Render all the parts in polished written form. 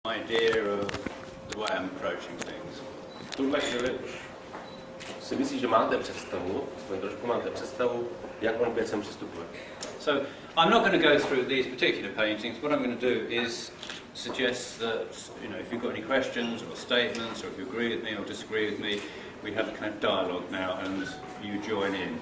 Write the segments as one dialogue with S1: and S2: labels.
S1: idea of the way I'm approaching things.
S2: V tuhle chvíli si myslíš, že máte představu, trošku máte představu, jak on k věcem přistupuje.
S1: So I'm not going to go through these particular paintings. What I'm going to do is suggest that, if you've got any questions or statements, or if you agree with me or disagree with me, we have a kind of dialogue now and you join in.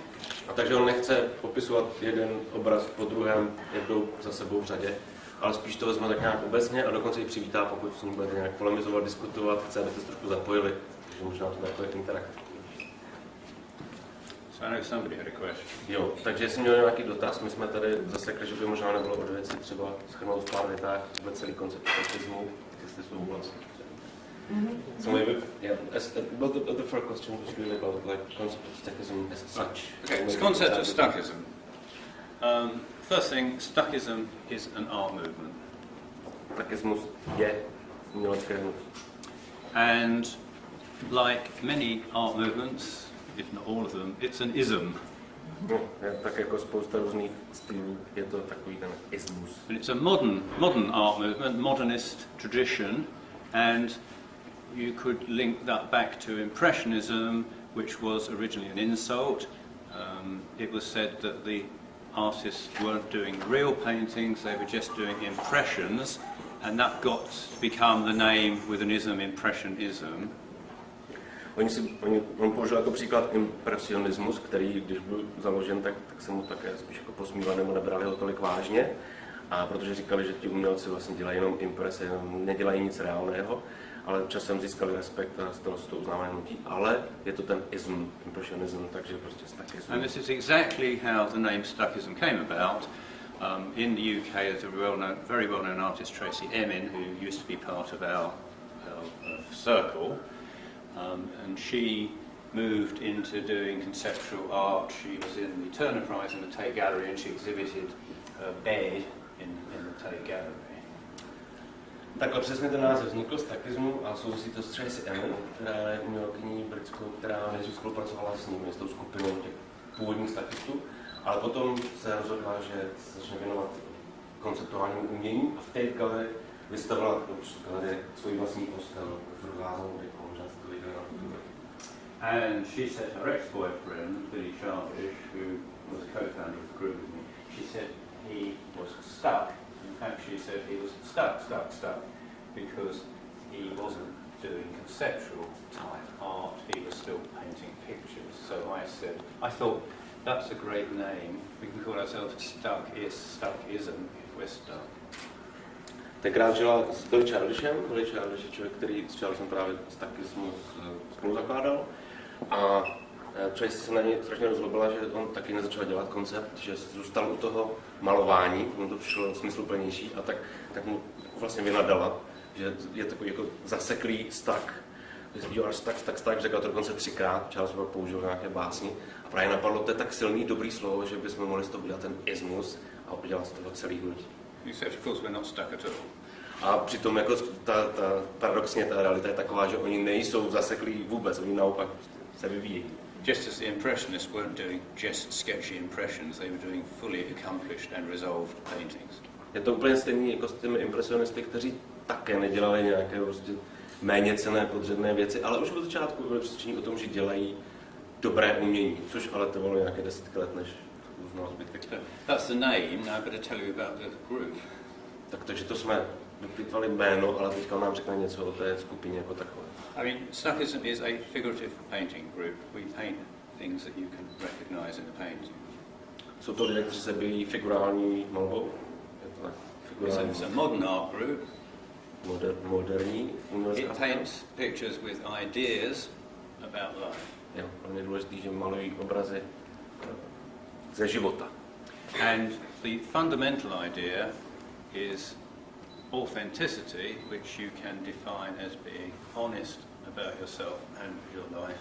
S2: A takže on nechce popisovat jeden obraz po druhém, jak jdou za sebou v řadě, ale spíš to vezme tak nějak obecně a dokonce ji přivítá, pokud s ním budete nějak polemizovat, diskutovat, chce, abyste se trošku zapojili, takže možná to takové interaktivní.
S1: So I know somebody had a question.
S2: Jo, takže jestli měl nějaký dotaz, my jsme tady zasekli, že by možná nebylo od věci třeba shrnout v pár větách vůbec celý koncept autismu, jestli souhlasí. So maybe, but the first question was really about like concept of stuckism as such.
S1: Okay, the concept of stuckism. First thing, stuckism is an art movement.
S2: Stuckismus je umělecké hnutí.
S1: And like many art movements, if not all of them, it's an ism.
S2: No, tak jako spousta různých stylů, je to takový ten ismus.
S1: And it's a modern art movement, modernist tradition, and you could link that back to Impressionism, which was originally an insult. It was said that the artists weren't doing real paintings, they were just doing impressions, and that got to become the name with an ism, Impressionism.
S2: On použil jako příklad impresionismus, který, když byl založen, tak se mu také spíš jako posmívali nebo nebrali ho tolik vážně. A protože říkali, že ti umělci vlastně dělají jenom imprese, nedělají nic reálného, ale časem získali respekt a stalo se to uznávané hnutí, ale je to ten ism, impressionism, takže prostě stuckism.
S1: And this is exactly how the name stuckism came about. In the UK, there's a very well-known artist, Tracey Emin, who used to be part of our circle. And she moved into doing conceptual art. She was in the Turner Prize in the Tate Gallery, and she exhibited her bed in the Tate Gallery.
S2: Takhle přesně ten název vznikl, stuckismu, a souvisí to s Tracey Emin, která je umělkyní britskou, která nejdřív spolupracovala s nimi, s tou skupinou těch původních stuckistů, ale potom se rozhodla, že se začne věnovat konceptuálnímu umění a v Tate Gallery vystavila svůj vlastní postel v Druházovu.
S1: And she said her ex-boyfriend, Billy Charlese, who was a co-founder of the group with me, she said he was stuck. In fact, she said he was stuck, because he wasn't doing conceptual type art, he was still painting pictures. So I thought, that's a great name. We can call ourselves stuckism if we're stuck.
S2: Tenkrát žila s Billy Charlesem, Billy Charles je člověk, který s Charlesem právě stuckismus spolu zakládal. A Tracy se na něj strašně rozlobila, že on taky nezačal dělat koncept, že zůstal u toho malování, mu to přišlo smysluplnější a tak mu vlastně vynadala, že je takový jako zaseklý stuck. You are stuck, řekl to dokonce 3krát, Charles použil nějaké básni a právě napadlo, to je tak silný, dobrý slovo, že bychom mohli z toho udělat ten ismus a udělat z toho celý hnutí.
S1: Except of course we're not stuck at all.
S2: A přitom jako paradoxně ta realita je taková, že oni nejsou zaseklí vůbec, oni naopak se vyvíjí.
S1: Just as the Impressionists weren't doing just sketchy impressions, they were doing fully accomplished and resolved paintings.
S2: Je to úplně stejný jako s těmi impresionisty, kteří také nedělali nějaké prostě méně cenné podřadné věci, ale už od začátku byli přesvědčení o tom, že dělají dobré umění, což ale trvalo nějaké desítky let, než uznal zbytek.
S1: That's the name, now I've got to tell you about the group.
S2: Takže to jsme vyplýtvali jméno, ale teďka nám řekne něco o té skupině jako takové.
S1: I mean, stuckism is a figurative painting group. We paint things that you can recognize in the painting.
S2: Jsou to lidé, kteří se zabývají figurální malbou?
S1: It's a modern art group.
S2: Moderní umělecká.
S1: It paints pictures with ideas about life.
S2: Jo, pro mě je důležité, že malují obrazy ze života.
S1: And the fundamental idea is authenticity, which you can define as being honest about yourself and your life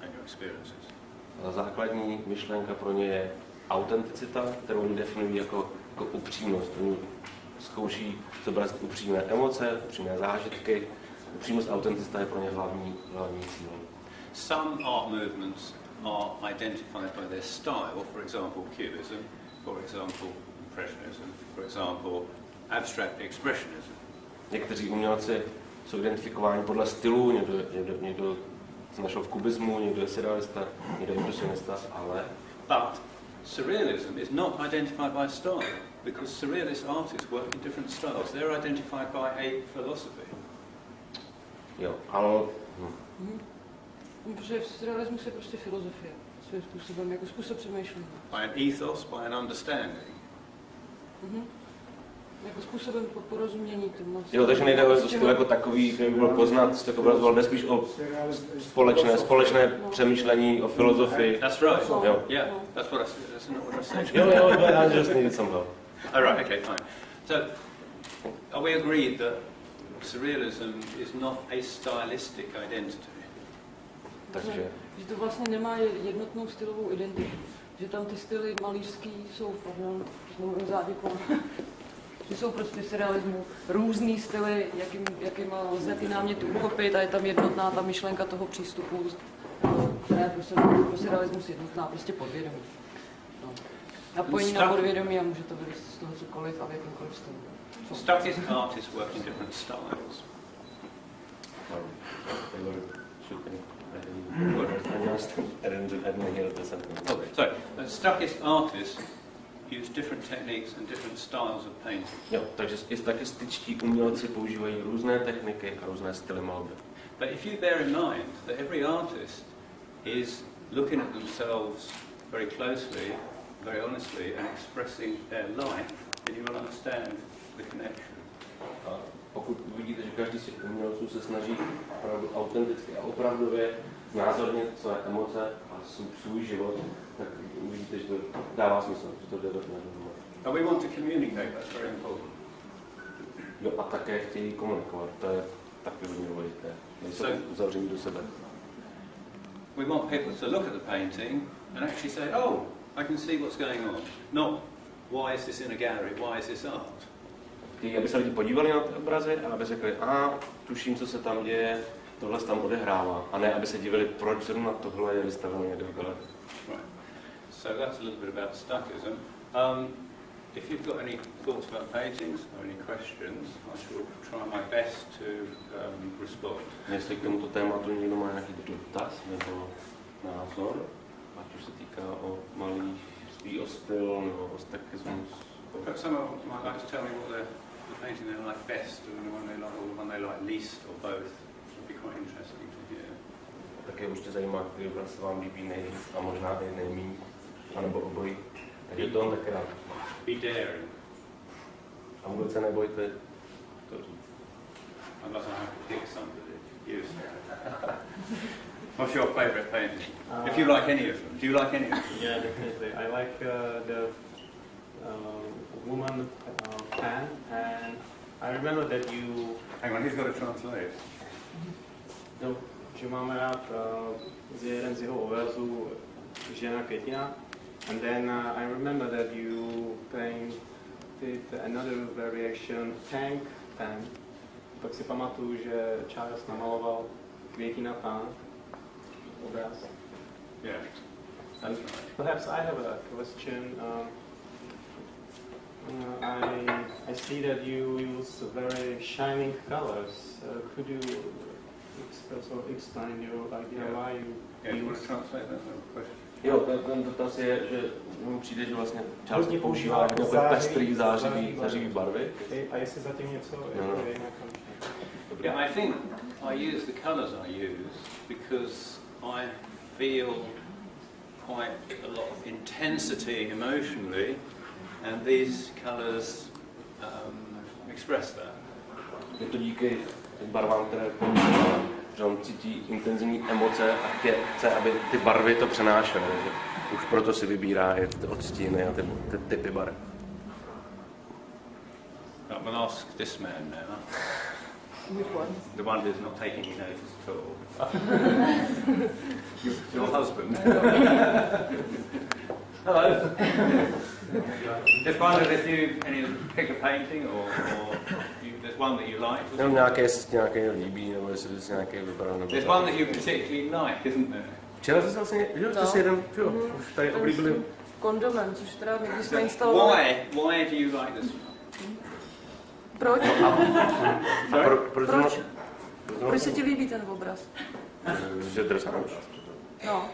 S1: and your experiences.
S2: A základní myšlenka pro ně je autenticita, kterou oni definují jako upřímnost. Oni zkouší zobrazit upřímné emoce, upřímné zážitky. Upřímnost a autenticita je pro ně hlavní cíl.
S1: Some art movements are identified by their style, for example Cubism, for example Impressionism, for example abstract expressionism.
S2: někteří umělci jsou identifikováni podle stylu, někdo se našel v kubismu, někdo je surrealista, někdo je impresionista, ale...
S1: But surrealism is not identified by style, because surrealist artists work in different styles. They're identified by a philosophy.
S2: Jo, ale...
S3: Protože v surrealismu je prostě filozofie, svým způsobem, jako způsob přemýšlení.
S1: By an ethos, by an understanding.
S3: Jako způsobem porozumění tomu.
S2: Jo, takže nejde o styl jako takový, který by bylo poznat z toho obrazu, ale spíš o společné přemýšlení, o filozofii.
S1: That's right.
S2: Jo.
S1: Yeah, that's what I said.
S2: Jo, I just needed some help.
S1: All right, okay, fine. So, are we agreed that surrealism is not a stylistic identity?
S2: Takže...
S3: Že to vlastně nemá jednotnou stylovou identitu. Že tam ty styly malířský jsou, že jsou prostě v surrealismu různý styly, jakýma lze ty náměty uchopit a je tam jednotná ta myšlenka toho přístupu, která je pro surrealismus jednotná, prostě podvědomí. No. Napojení na podvědomí a může to být z toho cokoliv a v jakýmkoliv stylu.
S1: Stuckist artists work in different styles. So, Stuckist artists use different techniques and different styles of painting.
S2: Jo, takže i statističtí umělci používají různé techniky a různé styly malby.
S1: But if you bear in mind that every artist is looking at themselves very closely, very honestly, and expressing their life, then you will understand the connection.
S2: A pokud vidíte, že každý z těch umělců se snaží opravdu autenticky a opravdově znázornit své emoce a svůj život, tak uvidíte, že to dává smysl, že to jde do toho.
S1: And we want to communicate, that's very important.
S2: Jo, a také chtějí komunikovat, to je taky hodně důležité. Nejsou uzavření do sebe.
S1: We want people to look at the painting and actually say, oh, I can see what's going on. Not, why is this in a gallery, why is this art?
S2: Chtějí, aby se lidi podívali na ty obrazy a aby řekli, tuším, co se tam děje, tohle se tam odehrává. A ne, aby se divili, proč zrovna tohle je vystaveno někde v galerii.
S1: Right. So that's a little bit about Stuckism. If you've got any thoughts about paintings or any questions, I shall try my best to respond.
S2: Jestli k tomuto tématu někdo má nějaký dotaz nebo názor, ať už se týká o malířství, o styl nebo o stuckismus.
S1: Perhaps someone might like to tell me what the painting they like best, or the one they like, or the one they like least, or both. It would be quite interesting to hear.
S2: Také určitě zajímá, který obraz se vám líbí nejvíc a možná i nejméně, anebo obojí. Takže to on taky rád.
S1: Be daring.
S2: A vůbec se nebojte to říct.
S1: Unless I have to pick somebody. You. What's your favourite painting? If you like any of them. Do you like any of them?
S4: Yeah, definitely. I like the woman pan, and I remember that you...
S1: Hang on, he's got to translate.
S4: No, že máme rád jeden z jeho obrazů žena květina. And then I remember that you painted another variation, tank pan. Pak si pamatuju, že Charles namaloval květina pan obraz.
S1: Yeah.
S4: And perhaps I have a question. I see that you use very shining colors. Could you explain your idea why you
S1: want to translate that question?
S2: Jo, ten dotaz je, že mu přijde, že vlastně Charles používá takové pestrý, zářivý barvy.
S4: A jestli zatím něco je nějaká.
S1: Yeah, I think I use the colours I use because I feel quite a lot of intensity emotionally, and these colours express that.
S2: Je to díky barvám, které používá, že on cítí intenzivní emoce a chce, aby ty barvy to přenášely. Takže už proto si vybírá i ty odstíny a ty typy barev.
S1: I'm going to ask this man now. The one who's not taking any notice at all. Your husband. Hello. Just wondered if you pick a painting or there's one that you like.
S2: Jenom nějaké líbí, nebo jestli jsi nějaké vybral.
S1: There's one that you particularly like, isn't there?
S2: Včera jsi vlastně, jste si jeden, už tady oblíbili.
S3: Kondomen, což teda někdy jsme instalovali.
S1: Why do you like this one?
S3: Proč?
S2: Proč?
S3: Proč se ti líbí ten obraz?
S2: Že drsnáš.
S3: No.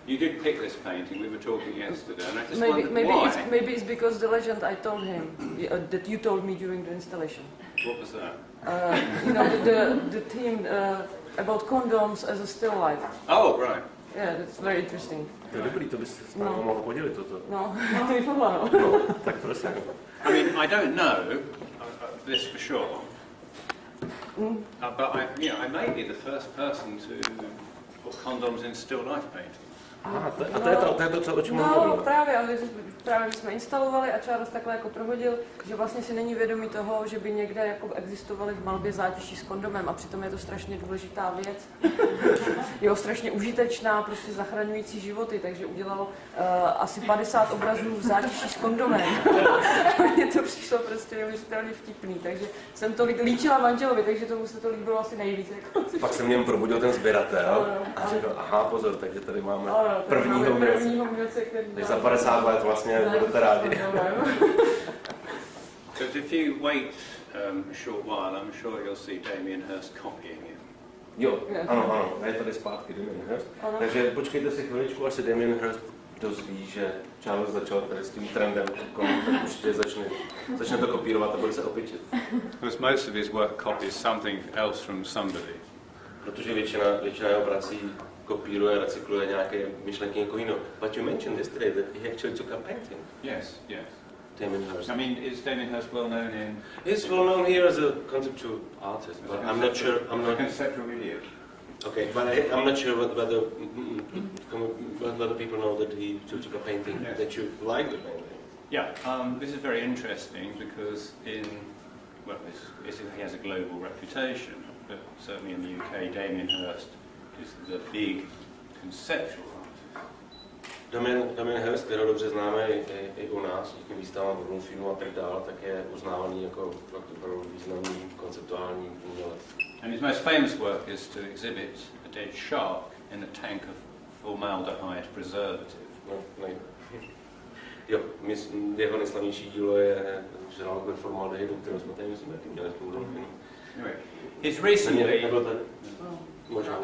S1: You did pick this painting, we were talking yesterday, and I just wondered why.
S3: Maybe it's because the legend I told him, that you told me during the installation.
S1: What was that?
S3: You know, the theme about condoms as a still life.
S1: Oh, right.
S3: Yeah, that's very interesting.
S2: To je dobrý, to bys s námi mohl podělit toto.
S3: No, to mi pomohlo.
S2: No, tak prosím.
S1: I mean, I don't know this for sure, but I may be the first person to put condoms in still life painting.
S2: Aha, to je to, co o čem
S3: no,
S2: mluvil.
S3: právě jsme instalovali a Charles takhle jako prohodil, že vlastně si není vědomý toho, že by někde jako existovaly v malbě zátiší s kondomem a přitom je to strašně důležitá věc. Jo, strašně užitečná, prostě zachraňující životy, takže udělal asi 50 obrazů v zátiší s kondomem. Mně to přišlo prostě neuvěřitelně vtipný, takže jsem to líčila manželovi, takže tomu se to líbilo asi nejvíc. Jako.
S2: Pak se mě probudil ten sběratel a řekl, aha, pozor, takže tady máme prvního mělce,
S3: který...
S2: Takže za 50 let vlastně budete rádi.
S1: Because if you wait a short while, I'm sure you'll see Damien Hirst copying it.
S2: Jo, ano, je tady zpátky Damien Hirst. Takže počkejte si chviličku, až se Damien Hirst dozví, že Charles začal tady s tím trendem, tak určitě začne to kopírovat a bude se opičit.
S1: Because most of his work copies something else from somebody.
S2: Protože většina jeho prací kopíruje, recykluje nějaké myšlenky někoho jiného. But you mentioned yesterday that he actually took a painting.
S1: Yes.
S2: Damien Hirst.
S1: I mean, is Damien Hirst well known in?
S2: He's well known here as a conceptual artist, but I'm not sure.
S1: A conceptual idiot.
S2: Okay, but I'm not sure whether people know that he took a painting.
S1: Yes.
S2: That you like the painting.
S1: Yeah. This is very interesting because he has a global reputation, but certainly in the UK, Damien Hirst is the big conceptual artist.
S2: Damien Hirst, kterého dobře známe i u nás, díky výstavám v Londýnu a tak dále, tak je uznávaný jako opravdu významný konceptuální umělec.
S1: And his most famous work is to exhibit a dead shark in a tank of formaldehyde preservative.
S2: Jo, jeho nejslavnější dílo je žralok ve formaldehydu, kterou jsme tady myslím taky měli spolu.
S1: Anyway, he's recently...
S2: Možná,
S1: I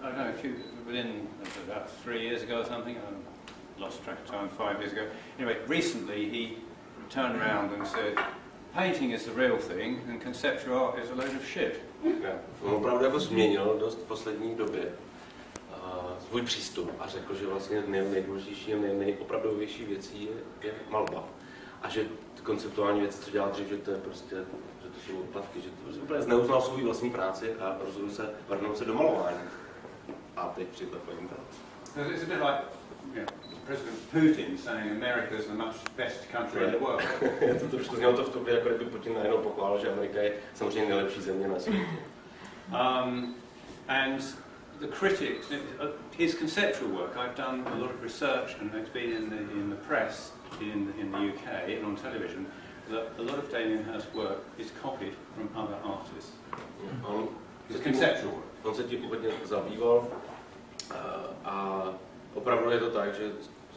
S1: don't know, within about 3 years ago or something, I lost track of time, 5 years ago. Anyway, recently he turned around and said, painting is the real thing and conceptual art is a load of shit.
S2: On opravdu jako změnil dost v poslední době svůj přístup a řekl, že vlastně nejdůležitější a nejopravdovější věcí je malba. A že konceptuální věci, co dělá dřív, že to je prostě, že to jsou odpadky, že to úplně zneuznal svou vlastní práci a rozhodl se vrhnout se do malování. A teď přijde takovým to.
S1: It's a bit like President Putin saying America is the much best country in the world.
S2: To znělo to v době, jako kdyby Putin najednou pochválil, že Amerika je samozřejmě nejlepší země na světě.
S1: And the critics, his conceptual work, I've done a lot of research and it's been in the press in the UK and on television, that a lot of Damien Hirst's work is copied from other artists. His conceptual work.
S2: On se tím úplně zabýval a opravdu je to tak, že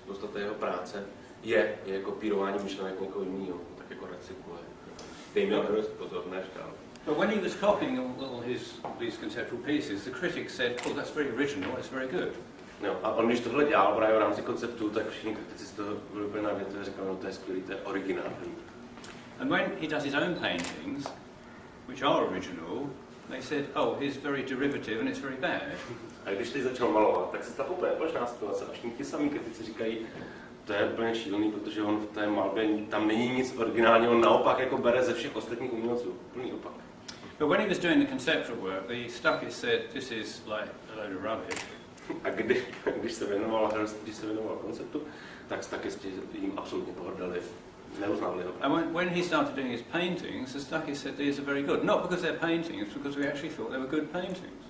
S2: podstata jeho práce je kopírování myšlenek někoho jiného, tak jako recykluje. Damien Hirst, pozor, neštál.
S1: But when he was copying all these conceptual pieces, the critics said, "Oh, that's very original. It's very good."
S2: No, a on když tohle dělal právě v rámci konceptu, tak všichni kritici z toho byli úplně na větě a říkali, no to je skvělý, to je originální.
S1: And when he does his own paintings, which are original, they said, "Oh, he's very derivative and it's very bad."
S2: A když teď začal malovat, tak se stala úplně opačná situace a všichni ti samí kritici říkají, to je úplně šílený, protože on v té malbě, tam není nic originálního, on naopak jako bere ze všech ostatních umělců, úplný opak.
S1: But when he was doing the conceptual work, the Stuckey said, "This is like a load of rubbish."
S2: A když se věnoval konceptu, tak Stuckey jim absolutně pohrdali, neuznali ho.
S1: And when he started doing his paintings, the Stuckey said these are very good, not because they're paintings, because we actually thought they were good paintings.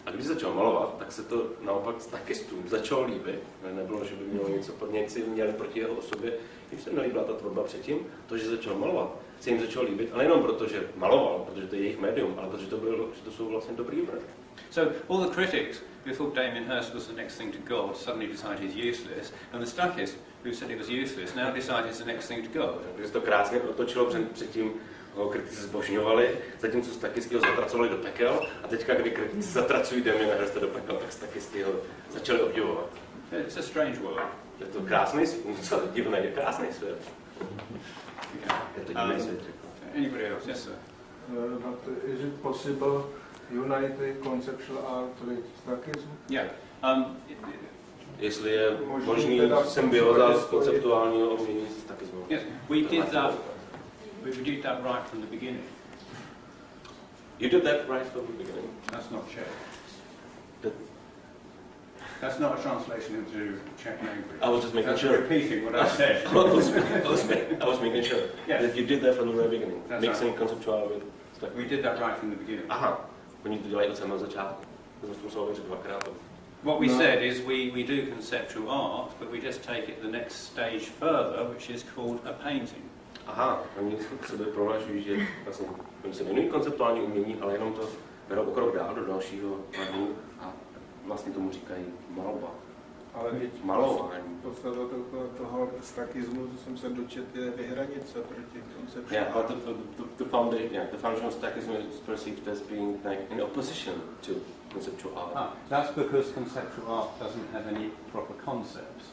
S2: A když začal malovat, tak se to naopak Stuckistům začalo líbit. Nebylo, že by mělo něco měli proti jeho osobě, Jim se nelíbila ta tvorba předtím, to, že začal malovat, se jim začalo líbit, ale jenom proto, že maloval, protože to je jejich médium, ale protože že to jsou vlastně dobrý obrazy.
S1: So all the critics who thought Damien Hirst was the next thing to God suddenly decided he's useless, and the Stuckists who said he was useless now decide he's the next thing to God.
S2: Takže to krásně otočilo, předtím ho kritici zbožňovali, zatímco Stuckisti ho zatracovali do pekel, a teďka, kdy kritici zatracují Damiena Hirsta do pekel, tak Stuckisti ho začali obdivovat.
S1: It's a strange world.
S2: Je to krásný svět, co divné, je krásný svět. Je to divný svět.
S1: Anybody else? Yes, sir.
S5: But is it possible unite the conceptual art with Stuckism?
S1: Yeah.
S2: Jestli je možný symbioza konceptuálního umění s Stuckismem.
S1: Yes, we did that. We did that right from the beginning.
S2: You did that right from the beginning.
S1: That's not Czech. That's not a translation into Czech language.
S2: I was just making
S1: That's
S2: sure.
S1: repeating what I said.
S2: I was making sure that you did that from the very beginning.
S1: That's
S2: Mixing
S1: right.
S2: conceptual with
S1: We did that right from the beginning.
S2: Aha, oni to dělají od samého začátku. To jsem musel věřit dvakrát.
S1: What we said is we do conceptual art, but we just take it the next stage further, which is called a painting.
S2: Aha, oni k sobě prohlašují, že vlastně oni se věnují konceptuální umění, ale jenom to berou o krok dál do dalšího hlavní a vlastně tomu říkají malba.
S5: Ale
S2: malování.
S5: Podstata toho Stuckismu, co jsem se dočetl, je vyhranit se proti konceptu.
S2: Yeah, but the function of Stuckism is perceived as being like in opposition to conceptual art.
S1: That's because conceptual art doesn't have any proper concepts.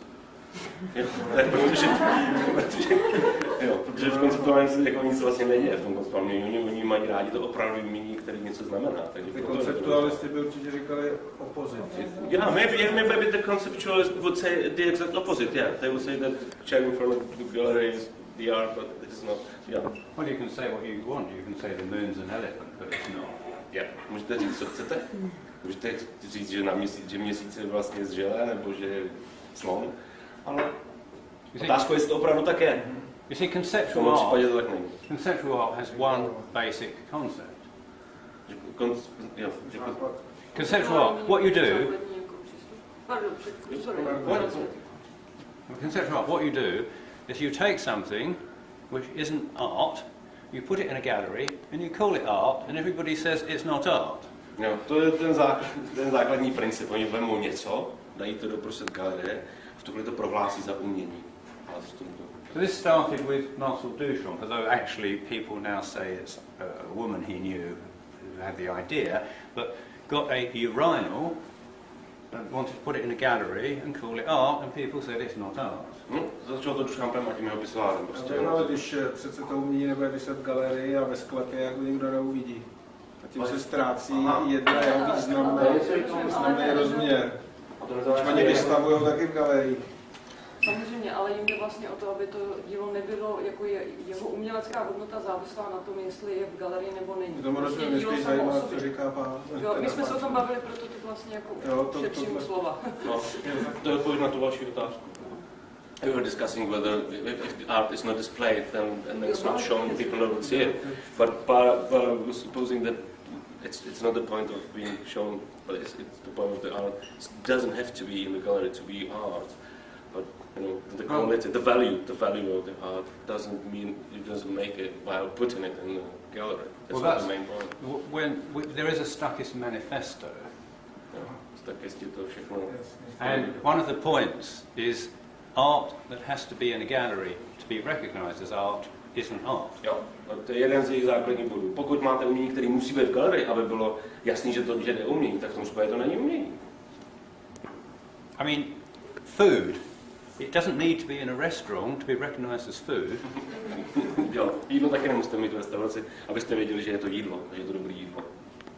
S2: Protože v konceptuálním jako nic vlastně neděje v tom konceptuálním. Oni mají rádi to opravdu umění, který něco znamená.
S5: Ty konceptualisti by určitě říkali opposite.
S2: Yeah, maybe the conceptualists would say the exact opposite. Yeah, they would say that sharing in front of the gallery is the art, but it is not. Yeah.
S1: Well, you can say what you want. You can say the moon's an elephant, but it's not.
S2: Yeah. Můžete říct, co chcete? Můžete říct, že měsíc je vlastně z žele, nebo že je slon. Ale otázka, jestli to opravdu tak je.
S1: You see, conceptual art has one basic concept. Conceptual art, what you do. Conceptual art, what you do is you take something which isn't art, you put it in a gallery, and you call it art, and everybody says it's not art.
S2: No, to je ten základní princip. Oni vemou něco, dají to do prostřed galerie, v tuhle to prohlásí za umění.
S1: So this started with Marcel Duchamp, although actually people now say it's a woman he knew who had the idea, but got a urinal and wanted to put it in a gallery and call it art, and people said it's not art.
S2: No, začalo to Duchampem a tím jeho pisovárem. Prostě.
S5: No, když přece to umění nebude vyset v galerii a ve sklepě, jak ho nikdo neuvidí. A tím se ztrácí jedna jeho významný rozměr. Když oni vystavují taky v galerii.
S3: Samozřejmě, ale jim jde vlastně o to, aby to dílo nebylo, jako jeho umělecká hodnota závislá na tom, jestli je v galerii nebo není.
S5: To prostě mě spíš zajímá, co říká pán.
S3: Jo, my jsme se o tom bavili, proto to vlastně jako šetřím slova.
S2: No, to je odpověď na tu vaši otázku. We were discussing whether if the art is not displayed, then it's not shown, people don't see it. But supposing that it's not the point of being shown, but it's the point of the art. It doesn't have to be in the gallery to be art. But you know, the quality, the value of the art doesn't mean it doesn't make it while putting it in the gallery. That's not the main point.
S1: When there is a Stuckist manifesto, and one of the points is art that has to be in a gallery to be recognised as art isn't art.
S2: Jo, to je jeden z jejich základních bodů. Pokud máte umění, který musí být v galerii, aby bylo jasný, že to je umění, tak v tom případě to není umění.
S1: I mean, food. It doesn't need to be in a restaurant to be recognised as food.
S2: Jo, jídlo taky nemusíte mít v restauraci, abyste věděli, že je to jídlo, že je to dobré jídlo.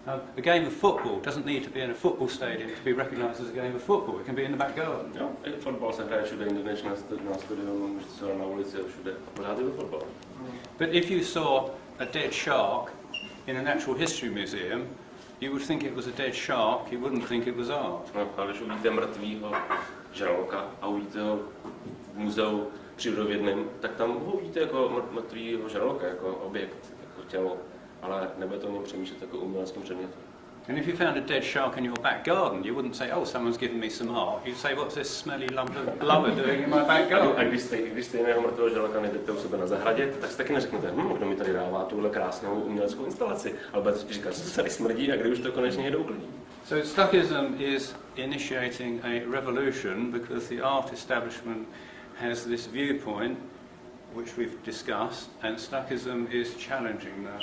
S1: A game of football doesn't need to be in a football stadium to be recognised as a game of football. It can be in the back garden.
S2: Jo, fotbal se hraje všude, Indoneš na stadionu, můžete se hrát na ulici a všude. A pořád je to fotbal.
S1: But if you saw a dead shark in a natural history museum, you would think it was a dead shark, you wouldn't think it was art.
S2: No, ale když uvidíte mrtvýho žraloka a uvidíte ho v muzeu přírodovědném, tak tam ho uvidíte jako mrtvýho žraloka, jako objekt, jako tělo, ale nebude to o něm přemýšlet jako uměleckém předmětu.
S1: And if you found a dead shark in your back garden, you wouldn't say, oh, someone's given me some art. You'd say, what's this smelly lump of blubber doing in my back garden?
S2: A když stejného mrtvého žraloka najdete u sebe na zahradě, tak si taky neřeknete, kdo mi tady dává tuhle krásnou uměleckou instalaci. Ale budete říkat, že se tady smrdí a kdy už to konečně někdo uklidí.
S1: So Stuckism is initiating a revolution because the art establishment has this viewpoint, which we've discussed, and Stuckism is challenging that.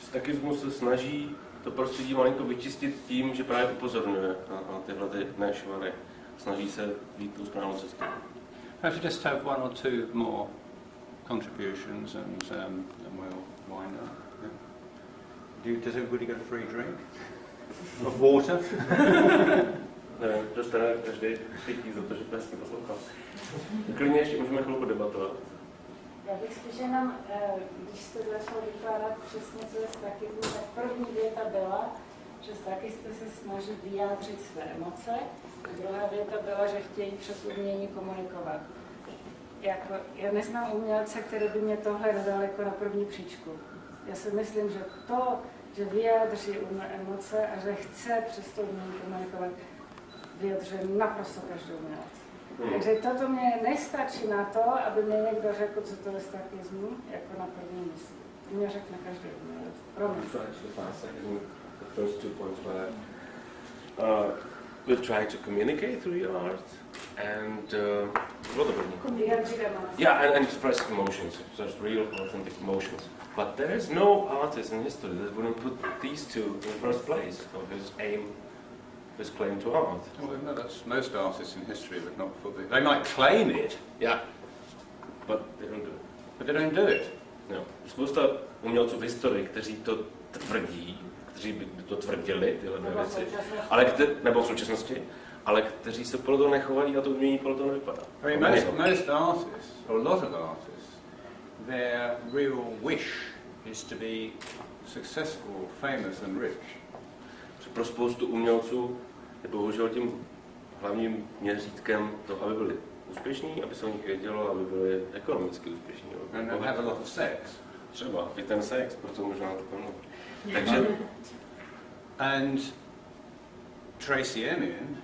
S2: Stuckismus se snaží to prostředí malinko vyčistit tím, že právě upozorňuje na tyhle ty nešvary. Snaží se jít tu správnou cestu.
S1: Perhaps just have one or two more contributions and we'll wind up. Yeah. Does everybody get a free drink? Of water?
S2: Nevím, dostane každý pití za to, že hezky poslouchal. Klidně ještě můžeme chvilku debatovat.
S6: Já bych spíš jenom, když jste začal vykládat přesně, co je Stuckismu, tak první věta byla, že Stuckisté se snaží vyjádřit své emoce, a druhá věta byla, že chtějí přes umění komunikovat. Já neznám umělce, který by mě tohle dodal jako na první příčku. Já si myslím, že to, že vyjádří emoce a že chce přes to umění komunikovat, vyjadřuje naprosto každý umělec. Takže toto mě nestačí na to, aby mě někdo řekl, co to je Stuckismu, jako na první místě. To mě řekne každý umělec. Pro mě.
S2: The first 2 points were we're trying to communicate through your art and and express emotions, such real, authentic emotions. But there is no artist in history that wouldn't put these two in the first place of his aim, his claim to art.
S1: Well, no, that's most artists in history would not put it. They might claim it.
S2: Yeah, but they don't do it.
S1: But they don't do it.
S2: No. Spousta umělců v historii, kteří to tvrdí, kteří by to tvrdili, tyhle dvě věci, nebo v současnosti, ale kteří se podle toho nechovají a to umění podle toho nevypadá.
S1: I mean, most artists, or a lot of artists, their real wish is to be successful, famous and rich.
S2: Pro spoustu umělců je bohužel tím hlavním měřítkem to, aby byli úspěšní, aby se o nich vědělo, aby byli ekonomicky úspěšní.
S1: And have a lot of sex.
S2: Třeba i ten sex, proto možná to plnou. Takže...
S1: And Tracy Emin,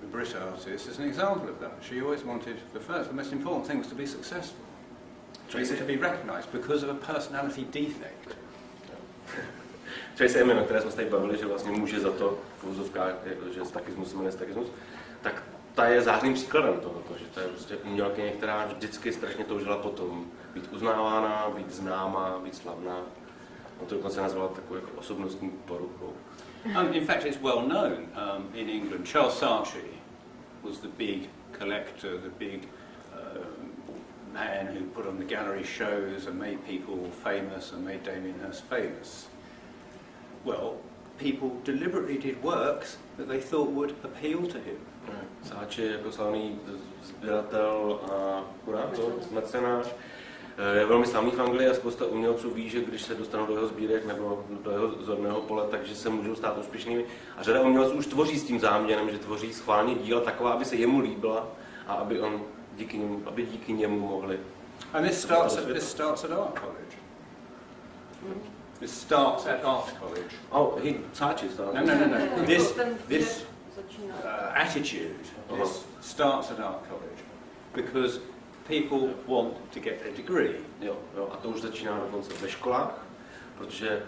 S1: the British artist, is an example of that. She always wanted the most important thing was to be successful. Tracy to be recognised because of a personality defect.
S2: Charlese Thomsona, o které jsme se tady bavili, že vlastně může za to v úzovkách, že Stuckismus se jmenuje Stuckismus, tak ta je zářným příkladem tohoto, že to je prostě umělkyně, která vždycky strašně toužila potom být uznávána, být známá, být slavná. On to dokonce nazval takovou jako osobnostní poruchou.
S1: In fact, it's well known in England. Charles Saatchi was the big collector, the big man who put on the gallery shows and made people famous and made Damien Hirst famous. Well, people deliberately did works that they thought would appeal to him.
S2: Saatchi jako slavný sběratel a kurátor, mecenáš, je velmi slavný v Anglii a spousta umělců ví, že když se dostanou do jeho sbírek nebo do jeho zorného pole, takže se můžou stát úspěšnými. A řada umělců už tvoří s tím záměrem, že tvoří schválně díla taková, aby se jemu líbila a aby díky němu mohli.
S1: And this starts at art college. This starts at art college.
S2: Oh, Saatchi started.
S1: No. This attitude starts at art college because people want to get a degree.
S2: Jo, a to už začíná dokonce ve školách, protože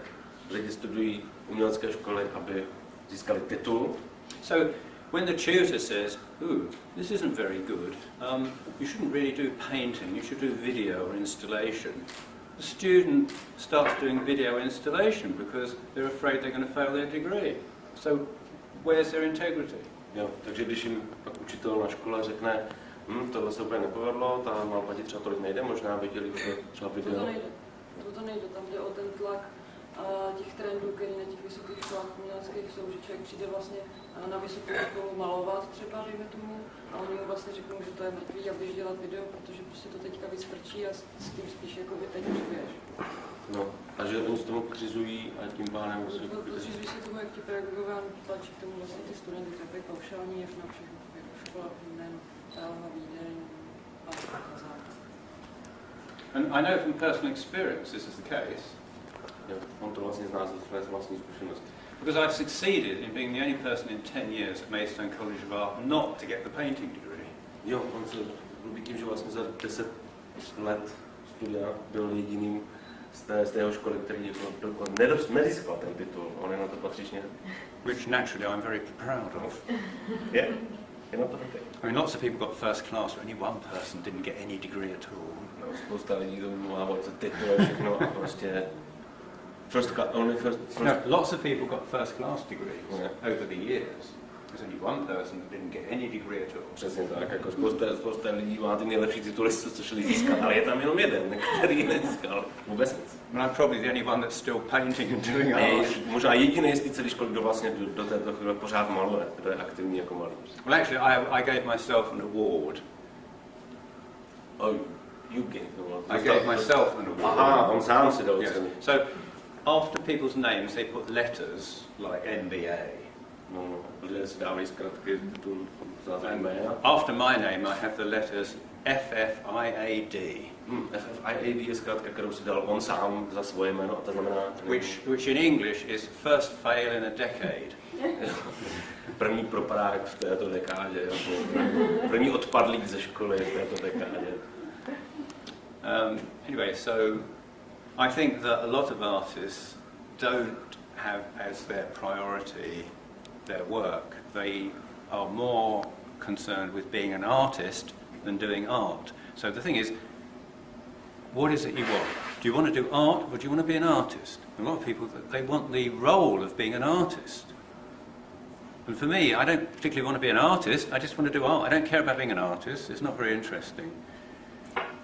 S2: lidi studují umělecké školy, aby získali titul.
S1: So when the tutor says, this isn't very good, you shouldn't really do painting, you should do video or installation. The student starts doing video installation because they're afraid they're going to fail their degree. So where's their integrity?
S2: Jo, takže když jim pak učitel na škole řekne, tohle se úplně nepovedlo, ta malpatí třeba tolik nejde, možná by dělali třeba video.
S3: To nejde, tam jde o ten tlak těch trendů, který na těch vysokých školách uměleckých jsou, že člověk přijde vlastně na vysokou školu malovat třeba, dejme tomu, a oni mu vlastně řeknou, že to je mrtvý a běž dělat video, protože prostě to teďka víc frčí a s tím spíš jako by teď uspěješ.
S2: No, a že oni s tomu křizují a tím pádem...
S3: Křizují se tomu, jak ti pedagogové tlačí k tomu vlastně ty studenty, to je paušální jev na všechno, jako škola, nejen dálva, výděň a zakázání.
S1: And I know from personal experience this is the case.
S2: Jo, on to vlastně zná ze své vlastní zkušenosti.
S1: Because I've succeeded in being the only person in 10 years at Maidstone College of Art not to get the painting degree.
S2: Jo, on se mluví tím, že vlastně za 10 let studia byl jediným z tého školy, který jako nezískal ten titul. On je na to patřičně.
S1: Which naturally I'm very proud of.
S2: Yeah. Je na to taky.
S1: I mean, lots of people got first class, but only one person didn't get any degree at all.
S2: No, spousta lidí to má titul a všechno a prostě
S1: No, lots of people got first class degrees over the years. There's only one person that didn't get any degree at all.
S2: Přesně tak, jako spousta lidí má ty nejlepší tituly, co šli získat, ale je tam jenom jeden, který nezískal vůbec nic.
S1: And I'm probably the only one that's still painting and doing art.
S2: Možná jediný z celé školy, kdo vlastně do této chvíle pořád maluje, kdo je aktivní jako malíř.
S1: Well, actually, I gave myself an award.
S2: Oh, you gave the award.
S1: I gave myself an award.
S2: Aha, on sám si dal cenu.
S1: So, after people's names, they put letters like MBA.
S2: No, lidé si dávají zkrátky titul za jména.
S1: After my name, I have the letters FFIAD.
S2: FFIAD je zkrátka, kterou si dal on sám za svoje jméno, a to znamená...
S1: Which in English is first fail in a decade.
S2: První propadák v této dekádě, první odpadlík ze školy v této dekádě.
S1: Anyway, so I think that a lot of artists don't have as their priority their work. They are more concerned with being an artist than doing art. So the thing is, what is it you want? Do you want to do art or do you want to be an artist? A lot of people, they want the role of being an artist. And for me, I don't particularly want to be an artist, I just want to do art. I don't care about being an artist, it's not very interesting.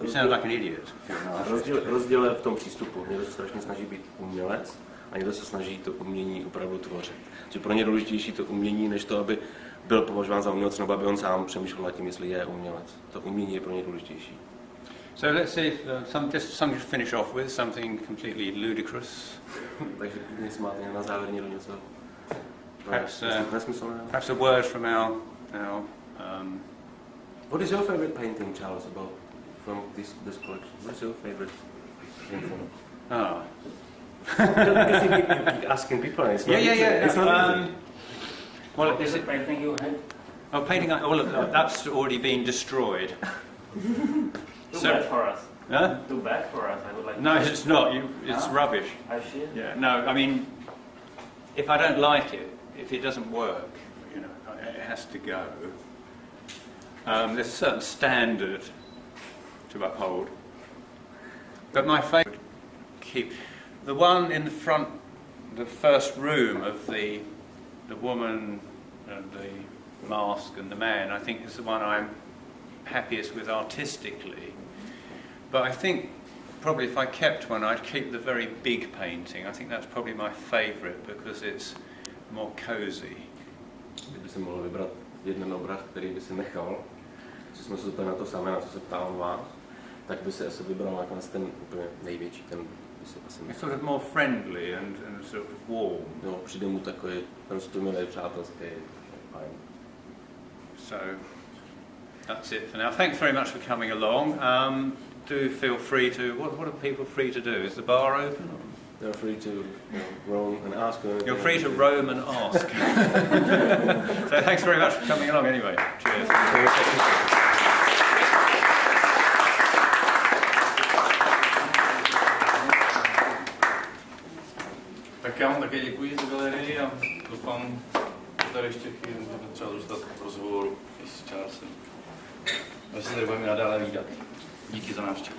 S1: You sound like an idiot if you're an artist.
S2: Rozdíl je v tom přístupu. Někdo se strašně snaží být umělec a někdo se snaží to umění opravdu tvořit. Že pro ně je důležitější to umění, než to, aby byl považován za umělce, nebo aby on sám přemýšlel nad tím, jestli je umělec. To umění je pro ně důležitější.
S1: So let's see if something to finish off with, something completely ludicrous.
S2: Takže když máte na závěr někdo něco.
S1: Perhaps a word from our
S2: What is your favorite painting, Charles, from this collection? What is your favorite painting? Because you keep asking people. It's not
S1: It's not well,
S7: is it painting you had?
S1: Oh, painting. That's already been destroyed.
S7: Too bad for us.
S1: Huh?
S7: Too bad for us. I would like.
S1: No, it's not. It's rubbish.
S7: I see.
S1: Yeah. No, I mean, if I don't like it, if it doesn't work, you know, it has to go. There's a certain standard to uphold. But my favourite, keep the one in the front, the first room of the woman and the mask and the man, I think is the one I'm happiest with artistically. But I think probably if I kept one, I'd keep the very big painting. I think that's probably my favourite because it's more cozy.
S2: Kdyby si mohl vybrat jeden obraz, který by si nechal, co jsme se na to samé, na co se ptal vás, tak by si asi vybral nakonec ten úplně největší, ten by si asi nechal.
S1: It's sort of more friendly and sort of warm.
S2: No, přijde mu takový roztomilý, přátelský, fajn.
S1: So that's it for now. Thanks very much for coming along. Do feel free to. What are people free to do? Is the bar open?
S2: They're free to roam and ask.
S1: You're free to roam and ask. So thanks very much for coming along. Anyway, cheers.
S8: Tak já vám také děkuji za galerii a doufám, že tady ještě chvíli můžeme třeba zůstat v rozhovoru i s Charlesem. My se tady budeme nadále vídat. Díky za návštěvu.